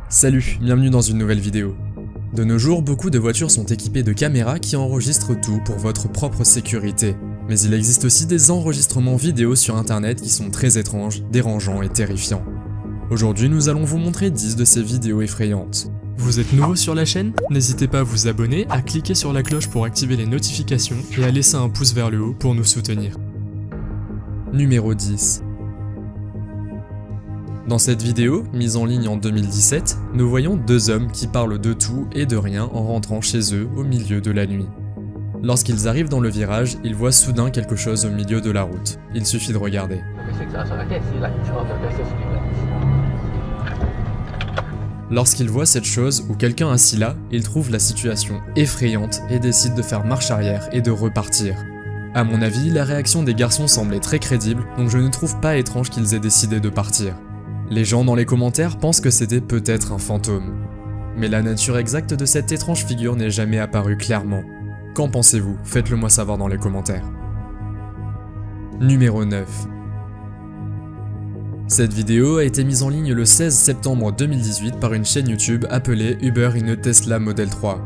Salut, bienvenue dans une nouvelle vidéo. De nos jours, beaucoup de voitures sont équipées de caméras qui enregistrent tout pour votre propre sécurité. Mais il existe aussi des enregistrements vidéo sur internet qui sont très étranges, dérangeants et terrifiants. Aujourd'hui, nous allons vous montrer 10 de ces vidéos effrayantes. Vous êtes nouveau sur la chaîne? N'hésitez pas à vous abonner, à cliquer sur la cloche pour activer les notifications et à laisser un pouce vers le haut pour nous soutenir. Numéro 10. Dans cette vidéo, mise en ligne en 2017, nous voyons deux hommes qui parlent de tout et de rien en rentrant chez eux au milieu de la nuit. Lorsqu'ils arrivent dans le virage, ils voient soudain quelque chose au milieu de la route. Il suffit de regarder. Lorsqu'ils voient cette chose ou quelqu'un assis là, ils trouvent la situation effrayante et décident de faire marche arrière et de repartir. À mon avis, la réaction des garçons semblait très crédible, donc je ne trouve pas étrange qu'ils aient décidé de partir. Les gens dans les commentaires pensent que c'était peut-être un fantôme. Mais la nature exacte de cette étrange figure n'est jamais apparue clairement. Qu'en pensez-vous? Faites-le moi savoir dans les commentaires. Numéro 9. Cette vidéo a été mise en ligne le 16 septembre 2018 par une chaîne YouTube appelée Uber in a Tesla Model 3.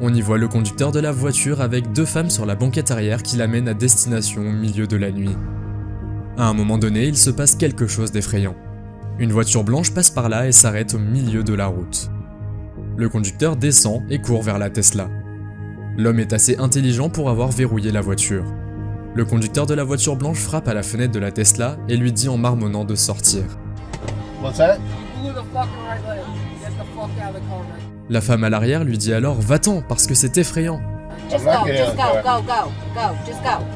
On y voit le conducteur de la voiture avec deux femmes sur la banquette arrière qui l'amènent à destination au milieu de la nuit. À un moment donné, il se passe quelque chose d'effrayant. Une voiture blanche passe par là et s'arrête au milieu de la route. Le conducteur descend et court vers la Tesla. L'homme est assez intelligent pour avoir verrouillé la voiture. Le conducteur de la voiture blanche frappe à la fenêtre de la Tesla et lui dit en marmonnant de sortir. La femme à l'arrière lui dit alors « Va-t'en parce que c'est effrayant !»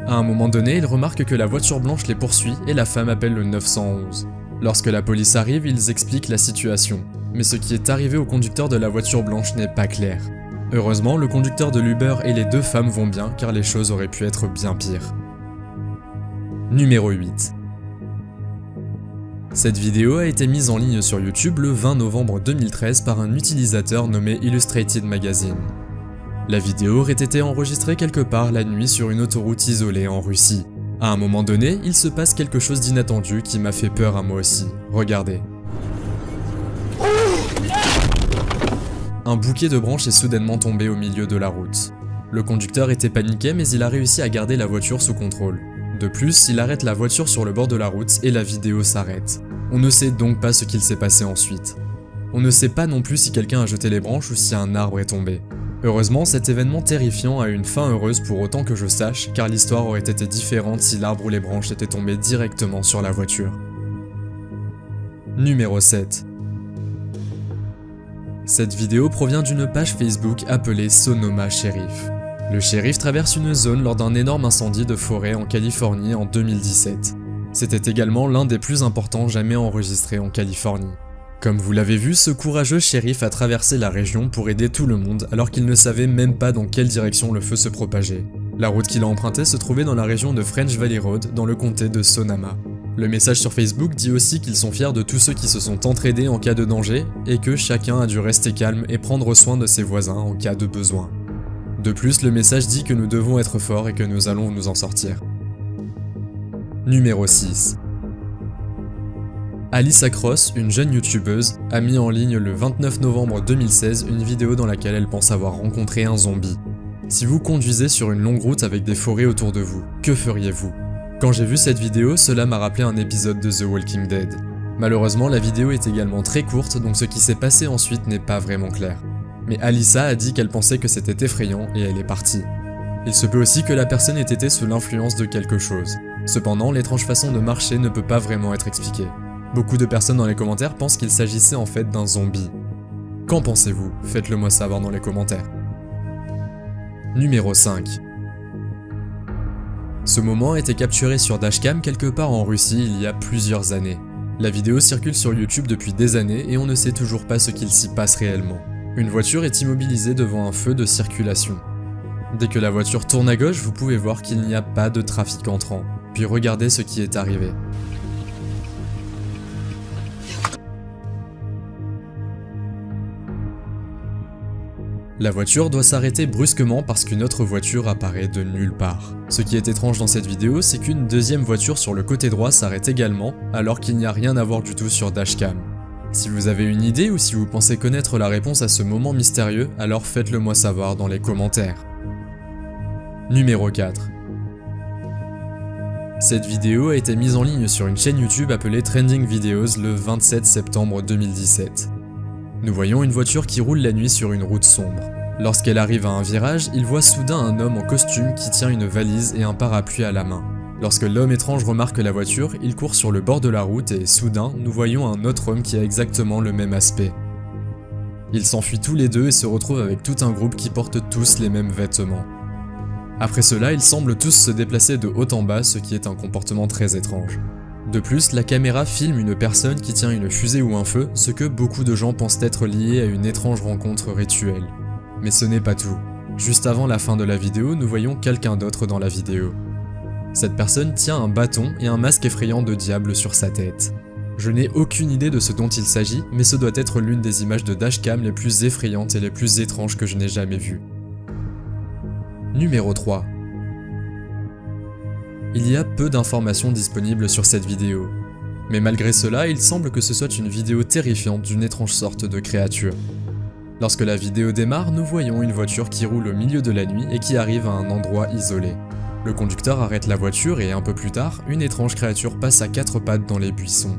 À un moment donné, il remarque que la voiture blanche les poursuit et la femme appelle le 911. Lorsque la police arrive, ils expliquent la situation. Mais ce qui est arrivé au conducteur de la voiture blanche n'est pas clair. Heureusement, le conducteur de l'Uber et les deux femmes vont bien car les choses auraient pu être bien pires. Numéro 8. Cette vidéo a été mise en ligne sur YouTube le 20 novembre 2013 par un utilisateur nommé Illustrated Magazine. La vidéo aurait été enregistrée quelque part la nuit sur une autoroute isolée en Russie. À un moment donné, il se passe quelque chose d'inattendu qui m'a fait peur à moi aussi. Regardez. Un bouquet de branches est soudainement tombé au milieu de la route. Le conducteur était paniqué mais il a réussi à garder la voiture sous contrôle. De plus, il arrête la voiture sur le bord de la route et la vidéo s'arrête. On ne sait donc pas ce qu'il s'est passé ensuite. On ne sait pas non plus si quelqu'un a jeté les branches ou si un arbre est tombé. Heureusement, cet événement terrifiant a une fin heureuse pour autant que je sache, car l'histoire aurait été différente si l'arbre ou les branches étaient tombés directement sur la voiture. Numéro 7. Cette vidéo provient d'une page Facebook appelée Sonoma Sheriff. Le shérif traverse une zone lors d'un énorme incendie de forêt en Californie en 2017. C'était également l'un des plus importants jamais enregistrés en Californie. Comme vous l'avez vu, ce courageux shérif a traversé la région pour aider tout le monde alors qu'il ne savait même pas dans quelle direction le feu se propageait. La route qu'il a empruntée se trouvait dans la région de French Valley Road dans le comté de Sonoma. Le message sur Facebook dit aussi qu'ils sont fiers de tous ceux qui se sont entraidés en cas de danger et que chacun a dû rester calme et prendre soin de ses voisins en cas de besoin. De plus, le message dit que nous devons être forts et que nous allons nous en sortir. Numéro 6. Alyssa Cross, une jeune youtubeuse, a mis en ligne le 29 novembre 2016 une vidéo dans laquelle elle pense avoir rencontré un zombie. Si vous conduisez sur une longue route avec des forêts autour de vous, que feriez-vous? Quand j'ai vu cette vidéo, cela m'a rappelé un épisode de The Walking Dead. Malheureusement, la vidéo est également très courte, donc ce qui s'est passé ensuite n'est pas vraiment clair. Mais Alyssa a dit qu'elle pensait que c'était effrayant et elle est partie. Il se peut aussi que la personne ait été sous l'influence de quelque chose. Cependant, l'étrange façon de marcher ne peut pas vraiment être expliquée. Beaucoup de personnes dans les commentaires pensent qu'il s'agissait en fait d'un zombie. Qu'en pensez-vous? Faites-le moi savoir dans les commentaires. Numéro 5. Ce moment a été capturé sur dashcam quelque part en Russie il y a plusieurs années. La vidéo circule sur YouTube depuis des années et on ne sait toujours pas ce qu'il s'y passe réellement. Une voiture est immobilisée devant un feu de circulation. Dès que la voiture tourne à gauche, vous pouvez voir qu'il n'y a pas de trafic entrant. Puis regardez ce qui est arrivé. La voiture doit s'arrêter brusquement parce qu'une autre voiture apparaît de nulle part. Ce qui est étrange dans cette vidéo, c'est qu'une deuxième voiture sur le côté droit s'arrête également, alors qu'il n'y a rien à voir du tout sur dashcam. Si vous avez une idée ou si vous pensez connaître la réponse à ce moment mystérieux, alors faites-le moi savoir dans les commentaires. Numéro 4. Cette vidéo a été mise en ligne sur une chaîne YouTube appelée Trending Videos le 27 septembre 2017. Nous voyons une voiture qui roule la nuit sur une route sombre. Lorsqu'elle arrive à un virage, il voit soudain un homme en costume qui tient une valise et un parapluie à la main. Lorsque l'homme étrange remarque la voiture, il court sur le bord de la route et soudain, nous voyons un autre homme qui a exactement le même aspect. Ils s'enfuient tous les deux et se retrouvent avec tout un groupe qui porte tous les mêmes vêtements. Après cela, ils semblent tous se déplacer de haut en bas, ce qui est un comportement très étrange. De plus, la caméra filme une personne qui tient une fusée ou un feu, ce que beaucoup de gens pensent être lié à une étrange rencontre rituelle. Mais ce n'est pas tout. Juste avant la fin de la vidéo, nous voyons quelqu'un d'autre dans la vidéo. Cette personne tient un bâton et un masque effrayant de diable sur sa tête. Je n'ai aucune idée de ce dont il s'agit, mais ce doit être l'une des images de dashcam les plus effrayantes et les plus étranges que je n'ai jamais vues. Numéro 3. Il y a peu d'informations disponibles sur cette vidéo. Mais malgré cela, il semble que ce soit une vidéo terrifiante d'une étrange sorte de créature. Lorsque la vidéo démarre, nous voyons une voiture qui roule au milieu de la nuit et qui arrive à un endroit isolé. Le conducteur arrête la voiture et un peu plus tard, une étrange créature passe à 4 pattes dans les buissons.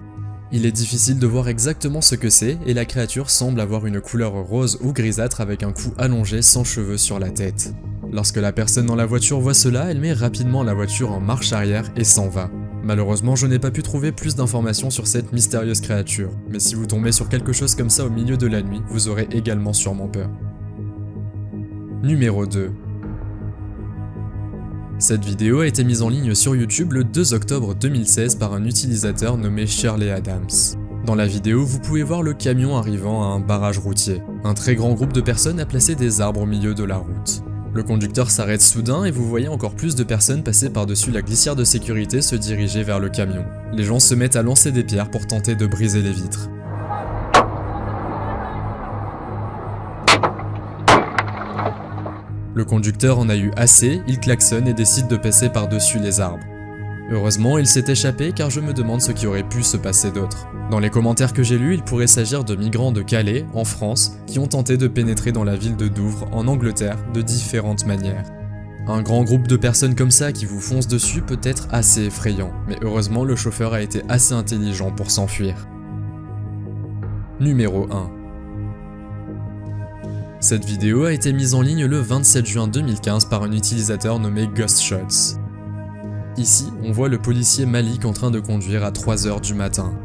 Il est difficile de voir exactement ce que c'est et la créature semble avoir une couleur rose ou grisâtre avec un cou allongé sans cheveux sur la tête. Lorsque la personne dans la voiture voit cela, elle met rapidement la voiture en marche arrière et s'en va. Malheureusement, je n'ai pas pu trouver plus d'informations sur cette mystérieuse créature, mais si vous tombez sur quelque chose comme ça au milieu de la nuit, vous aurez également sûrement peur. Numéro 2. Cette vidéo a été mise en ligne sur YouTube le 2 octobre 2016 par un utilisateur nommé Shirley Adams. Dans la vidéo, vous pouvez voir le camion arrivant à un barrage routier. Un très grand groupe de personnes a placé des arbres au milieu de la route. Le conducteur s'arrête soudain et vous voyez encore plus de personnes passer par-dessus la glissière de sécurité se diriger vers le camion. Les gens se mettent à lancer des pierres pour tenter de briser les vitres. Le conducteur en a eu assez, il klaxonne et décide de passer par-dessus les arbres. Heureusement, il s'est échappé car je me demande ce qui aurait pu se passer d'autre. Dans les commentaires que j'ai lus, il pourrait s'agir de migrants de Calais, en France, qui ont tenté de pénétrer dans la ville de Douvres, en Angleterre, de différentes manières. Un grand groupe de personnes comme ça qui vous foncent dessus peut être assez effrayant, mais heureusement le chauffeur a été assez intelligent pour s'enfuir. Numéro 1. Cette vidéo a été mise en ligne le 27 juin 2015 par un utilisateur nommé GhostShots. Ici, on voit le policier Malik en train de conduire à 3 h du matin.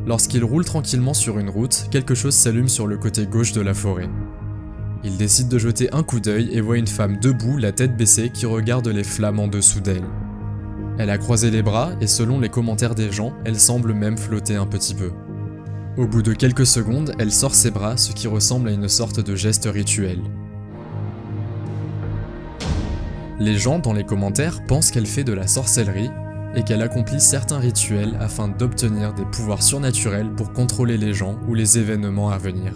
Lorsqu'il roule tranquillement sur une route, quelque chose s'allume sur le côté gauche de la forêt. Il décide de jeter un coup d'œil et voit une femme debout, la tête baissée, qui regarde les flammes en dessous d'elle. Elle a croisé les bras et selon les commentaires des gens, elle semble même flotter un petit peu. Au bout de quelques secondes, elle sort ses bras, ce qui ressemble à une sorte de geste rituel. Les gens dans les commentaires pensent qu'elle fait de la sorcellerie et qu'elle accomplit certains rituels afin d'obtenir des pouvoirs surnaturels pour contrôler les gens ou les événements à venir.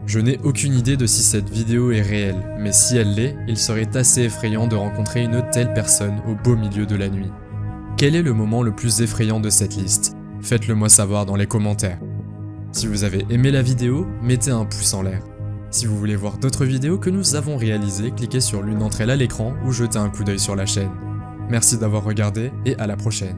Je n'ai aucune idée de si cette vidéo est réelle, mais si elle l'est, il serait assez effrayant de rencontrer une telle personne au beau milieu de la nuit. Quel est le moment le plus effrayant de cette liste? Faites-le moi savoir dans les commentaires. Si vous avez aimé la vidéo, mettez un pouce en l'air. Si vous voulez voir d'autres vidéos que nous avons réalisées, cliquez sur l'une d'entre elles à l'écran ou jetez un coup d'œil sur la chaîne. Merci d'avoir regardé et à la prochaine.